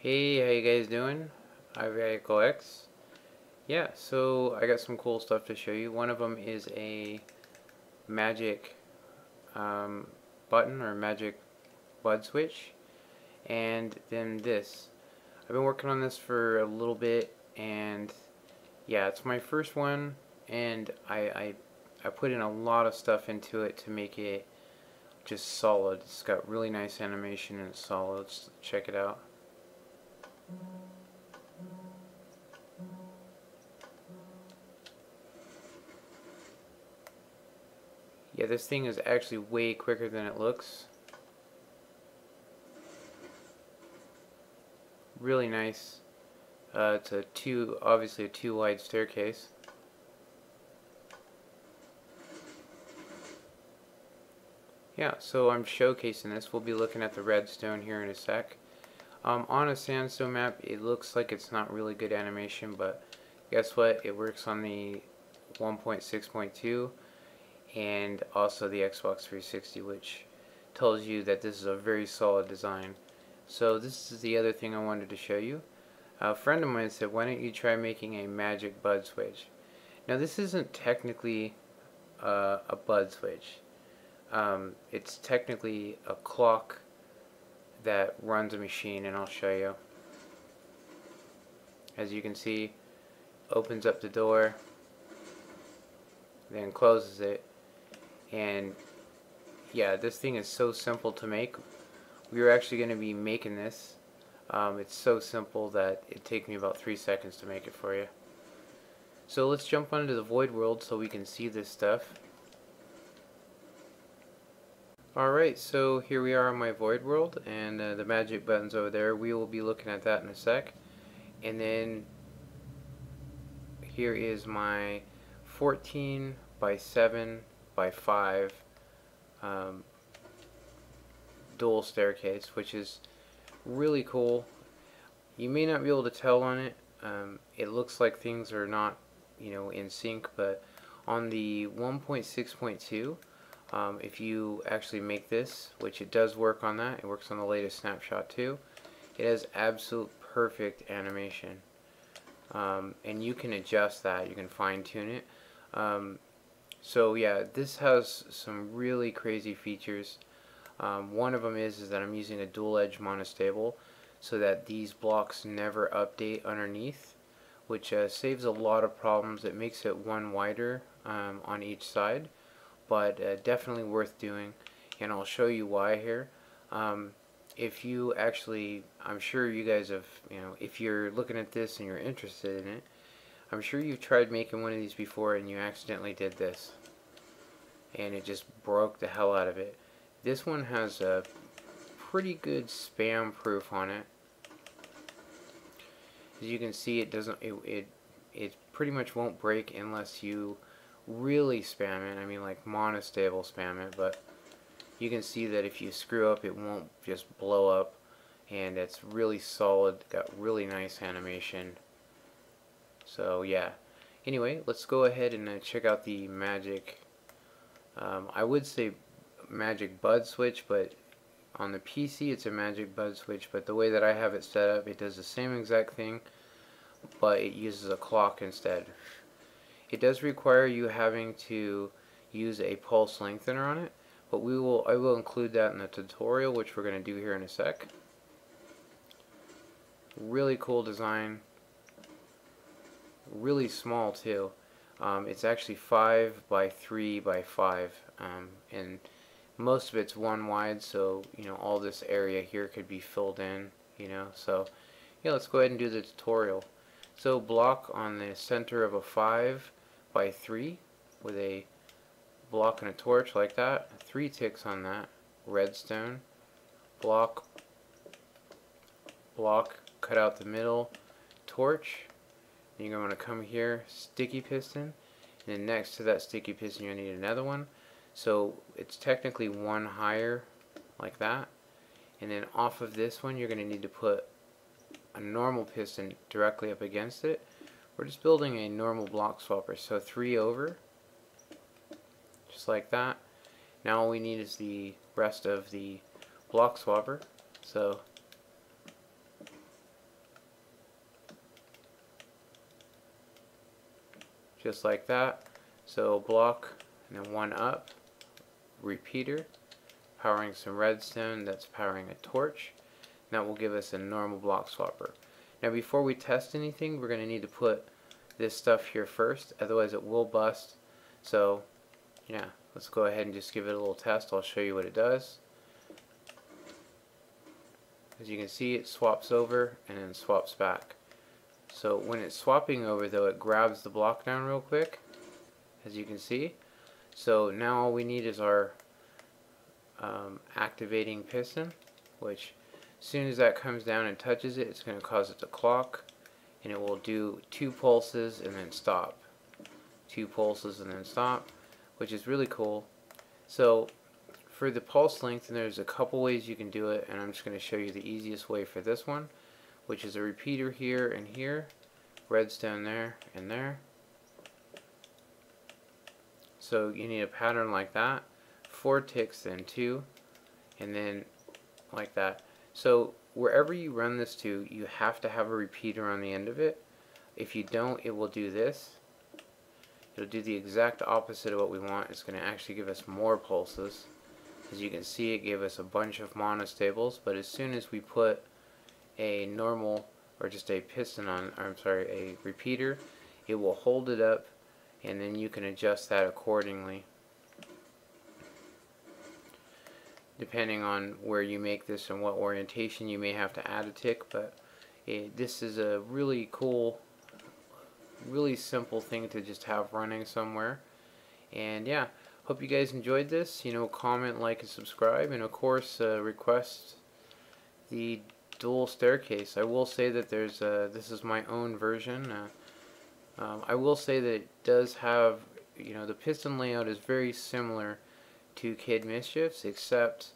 Hey, how you guys doing? I'm Vehicle X. Yeah, so I got some cool stuff to show you. One of them is a magic um, button or magic bud switch, and then this. I've been working on this for a little bit, and yeah, it's my first one, and I put in a lot of stuff into it to make it just solid. It's got really nice animation and it's solid. Let's check it out. Yeah, this thing is actually way quicker than it looks. Really nice. It's obviously a two wide staircase. Yeah, so I'm showcasing this. We'll be looking at the redstone here in a sec. On a sandstone map, it looks like it's not really good animation, but guess what? It works on the 1.6.2 and also the Xbox 360, which tells you that this is a very solid design. So this is the other thing I wanted to show you. A friend of mine said, why don't you try making a magic bud switch? Now this isn't technically a bud switch. It's technically a clock that runs a machine, and I'll show you. As you can see, opens up the door, then closes it, and yeah, this thing is so simple to make. We were actually going to be making this. It's so simple that it takes me about 3 seconds to make it for you. So let's jump onto the void world so we can see this stuff. Alright, so here we are on my void world, and the magic button's over there. We will be looking at that in a sec. And then here is my 14 by 7 by 5 dual staircase, which is really cool. You may not be able to tell on it. It looks like things are not, in sync, but on the 1.6.2, if you actually make this, which it does work on that, it works on the latest snapshot too, it has absolute perfect animation. And you can adjust that, you can fine tune it. So yeah, this has some really crazy features. One of them is that I'm using a dual edge monostable so that these blocks never update underneath, which saves a lot of problems. It makes it one wider on each side, but definitely worth doing, and I'll show you why here. If you actually, I'm sure you guys have, if you're looking at this and you're interested in it, I'm sure you've tried making one of these before and you accidentally did this and it just broke the hell out of it. This one has a pretty good spam proof on it. As you can see, it doesn't, it pretty much won't break unless you really spam it. I mean, like monostable spam it, but you can see that if you screw up, it won't just blow up, and it's really solid, got really nice animation. So yeah, anyway, let's go ahead and check out the magic, I would say magic bud switch, but on the PC it's a magic bud switch, but the way that I have it set up, it does the same exact thing, but it uses a clock instead. It does require you having to use a pulse lengthener on it, but I will include that in the tutorial, which we're going to do here in a sec. Really cool design. Really small too. It's actually 5 by 3 by 5, and most of it's one wide, so all this area here could be filled in, so yeah, let's go ahead and do the tutorial. So block on the center of a 5 by 3 with a block and a torch like that, 3 ticks on that, redstone, block, cut out the middle, torch. You're going to come here, sticky piston, and then next to that sticky piston you're going to need another one. So it's technically one higher, like that. And then off of this one you're going to need to put a normal piston directly up against it. We're just building a normal block swapper, so 3 over, just like that. Now all we need is the rest of the block swapper. So just like that. So block and then one up, repeater, powering some redstone, that's powering a torch. And that will give us a normal block swapper. Now before we test anything, we're going to need to put this stuff here first, otherwise it will bust. So yeah, let's go ahead and just give it a little test. I'll show you what it does. As you can see, it swaps over and then swaps back. So when it's swapping over though, it grabs the block down real quick, as you can see. So now all we need is our activating piston, which as soon as that comes down and touches it, it's going to cause it to clock, and it will do 2 pulses and then stop. 2 pulses and then stop, which is really cool. So for the pulse length, and there's a couple ways you can do it, and I'm just going to show you the easiest way for this one, which is a repeater here and here, redstone there and there. So you need a pattern like that, 4 ticks, then 2, and then like that. So wherever you run this to, you have to have a repeater on the end of it. If you don't, it will do this. It'll do the exact opposite of what we want. It's going to actually give us more pulses. As you can see, it gave us a bunch of monostables, but as soon as we put a normal, or just a piston on, or I'm sorry, a repeater, it will hold it up, and then you can adjust that accordingly, depending on where you make this and what orientation. You may have to add a tick, but this is a really cool, really simple thing to just have running somewhere. And yeah, hope you guys enjoyed this. Comment, like, and subscribe, and of course request the dual staircase. I will say that there's this is my own version. I will say that it does have, the piston layout is very similar to Kid Mischief's, except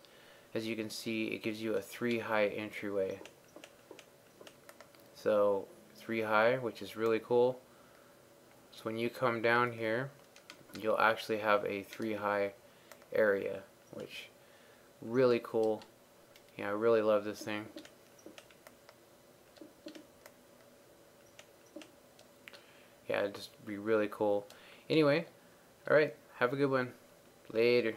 as you can see, it gives you a 3 high entryway. So 3 high, which is really cool. So when you come down here, you'll actually have a 3 high area, which really cool. Yeah, I really love this thing. Yeah, it'd just be really cool. Anyway, alright, have a good one. Later.